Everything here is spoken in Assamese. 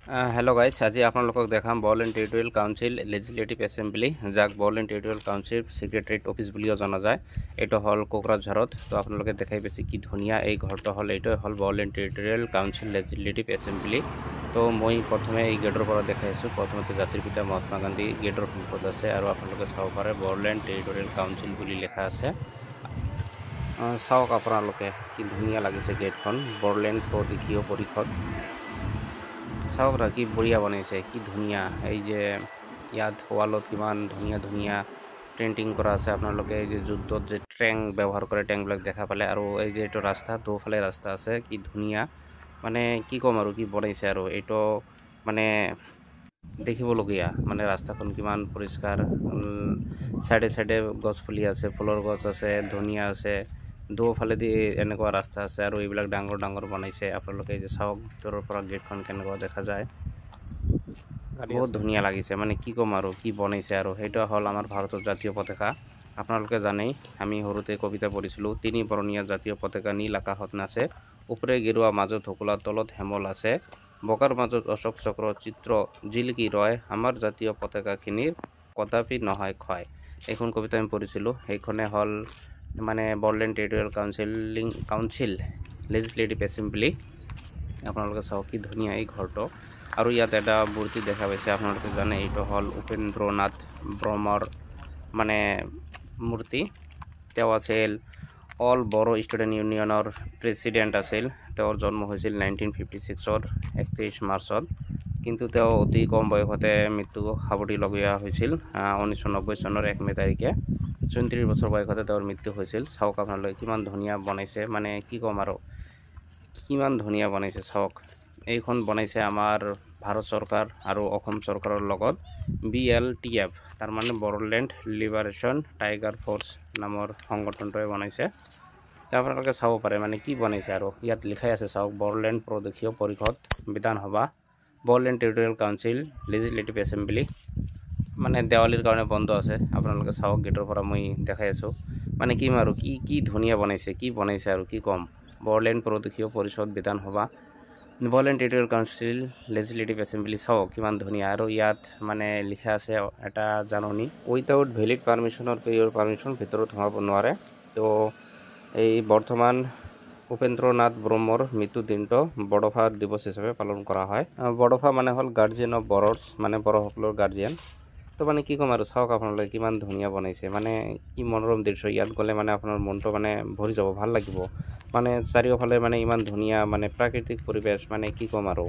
हेलो गाइस, आज आपलोक देखाम बड़ोलेण्ड टेरिटोरियल काउंसिल लेजिस्लेटिव एसेम्बली जाक बड़ोलेण्ड टेरिटोरियल काउंसिल सेक्रेटारिएट अफिस बुलिओ जाना जाए। एटो हल कोकराझारत। तो आपलोके देखाई पाइছে कि धुनिया এই ঘরটো হল এইটো হল বড়োলেণ্ড টেরিটोरियल काउंसिल लेजिस्लेटिव एसेम्बली। तो मैं प्रथमे এই गेटर पर देखाई आছো। प्रथमते জাতির পিতা महात्मा गांधी गेटर सम्मुखत আছে और आपलोके চাব পাৰে বড়োলেণ্ড টেরিটोरियल काउंसिल বুলি লেখা আছে। চাওক আপোনালোকে কি ধুনিয়া লাগিছে গেটখন, বড়োলেণ্ড প্ৰদেশীয় পৰিষদ। চাওক কি বঢ়িয়া বনাইছে, কি ধুনিয়া। এই যে ইয়াত ওয়ালত কিমান ধুনিয়া ধুনিয়া পেইন্টিং করা আছে। আপোনালোকে এই যে যুদ্ধত যে ট্যাঙ্ক ব্যবহার করে ট্যাঙ্কবিলাক দেখা পালে। আৰু এই যে এইটো ৰাস্তা, দুফালে ৰাস্তা আছে, কি ধুনিয়া। মানে কি কম আৰু কি বনাইছে। আৰু এইটো মানে দেখিবলগীয়া। মানে ৰাস্তাখন কিমান পৰিষ্কাৰ, সাইডে সাইডে গছ ফুলি আছে, ফুলৰ গছ আছে, ধুনিয়া আছে, দুফালে দি এনেকুৱা ৰাস্তা আছে। আৰু এইবিলাক ডাঙৰ ডাঙৰ বনাইছে। আপোনালোকে এই যে চাওক ভিতৰৰ পৰা গেটখন কেনেকুৱা দেখা যায়, বহুত ধুনিয়া লাগিছে। মানে কি কম আৰু কি বনাইছে। আৰু সেইটো হল আমাৰ ভাৰতৰ জাতীয় পতাকা। আপোনালোকে জানেই, আমি সৰুতে কবিতা পঢ়িছিলোঁ, তিনি বৰণীয়া জাতীয় পতাকা নীল আকাশত নাচে, ওপৰে গেৰুৱা মাজত ঢকুলা তলত হেমল আছে, বকাৰ মাজত অশোক চক্ৰ চিত্ৰ জিলিকি ৰয়, আমাৰ জাতীয় পতাকাখিনিৰ কদাপি নহয় ক্ষয়। এইখন কবিতা আমি পঢ়িছিলোঁ। সেইখনে হল মানে বড়োলেণ্ড টেৰিটৰিয়েল কাউন্সিল লেজিস্লেটিভ এছেম্বলি। আপোনালোকে চাওক কি ধুনিয়া এই ঘৰটো। আৰু ইয়াত এটা মূৰ্তি দেখা পাইছে। আপোনালোকে জানে এইটো হল উপেন্দ্ৰনাথ ব্ৰহ্মৰ মানে মূৰ্তি। তেওঁ আছিল অল বড়ো ষ্টুডেণ্ট ইউনিয়নৰ প্ৰেচিডেণ্ট আছিল। তেওঁৰ জন্ম হৈছিল 1956 31 মাৰ্চত। কিন্তু তেওঁ অতি কম বয়সতে মৃত্যু সাবটিলগীয়া হৈছিল 1990 চনৰ 1 মে তাৰিখে। 34 বছৰ বয়সতে তেওঁৰ মৃত্যু হৈছিল। চাওক আপোনালোকে কিমান ধুনিয়া বনাইছে, মানে কি ক'ম আৰু কিমান ধুনিয়া বনাইছে। চাওক এইখন বনাইছে আমাৰ ভাৰত চৰকাৰ আৰু অসম চৰকাৰৰ লগত BLTF, তাৰ মানে বড়োলেণ্ড লিবাৰেশ্যন টাইগাৰ ফ'ৰ্চ নামৰ সংগঠনটোৱে বনাইছে। আপোনালোকে চাব পাৰে মানে কি বনাইছে। আৰু ইয়াত লিখাই আছে চাওক, বড়োলেণ্ড প্ৰদেশীয় পৰিষদ বিধানসভা, বড়োলেণ্ড টেৰিটৰিয়েল কাউন্সিল লেজিস্লেটিভ এছেম্বলি। মানে দেৱালীৰ কাৰণে বন্ধ আছে। আপোনালোকে চাওক গেটৰ পৰা মই দেখাই আছোঁ। মানে কি আৰু কি ধুনিয়া বনাইছে, কি বনাইছে আৰু কি ক'ম। বড়োলেণ্ড প্ৰদেশীয় পৰিষদ বিধানসভা, বড়োলেণ্ড টেৰিটৰিয়েল কাউন্সিল লেজিস্লেটিভ এছেম্বলি। চাওক কিমান ধুনিয়া। আৰু ইয়াত মানে লিখা আছে এটা জাননী, উইথাউট ভেলিড পাৰমিশনৰ পিৰিয়ড পাৰমিশন ভিতৰত সোমাব নোৱাৰে। তো এই বৰ্তমান উপেন্দ্ৰনাথ ব্ৰহ্মৰ মৃত্যু দিনটো বড়োফা দিৱস হিচাপে পালন কৰা হয়। বড়োফা মানে হ'ল গাৰ্জিয়ান অফ বড়োজ, মানে বড়োসকলৰ গাৰ্জিয়ান। তো মানে কি ক'ম আৰু চাওক আপোনালোকে কিমান ধুনিয়া বনাইছে, মানে কি মনোৰম দৃশ্য। ইয়াত গ'লে মানে আপোনাৰ মনটো মানে ভৰি যাব, ভাল লাগিব। মানে চাৰিওফালে মানে ইমান ধুনিয়া মানে প্ৰাকৃতিক পৰিৱেশ, মানে কি ক'ম আৰু।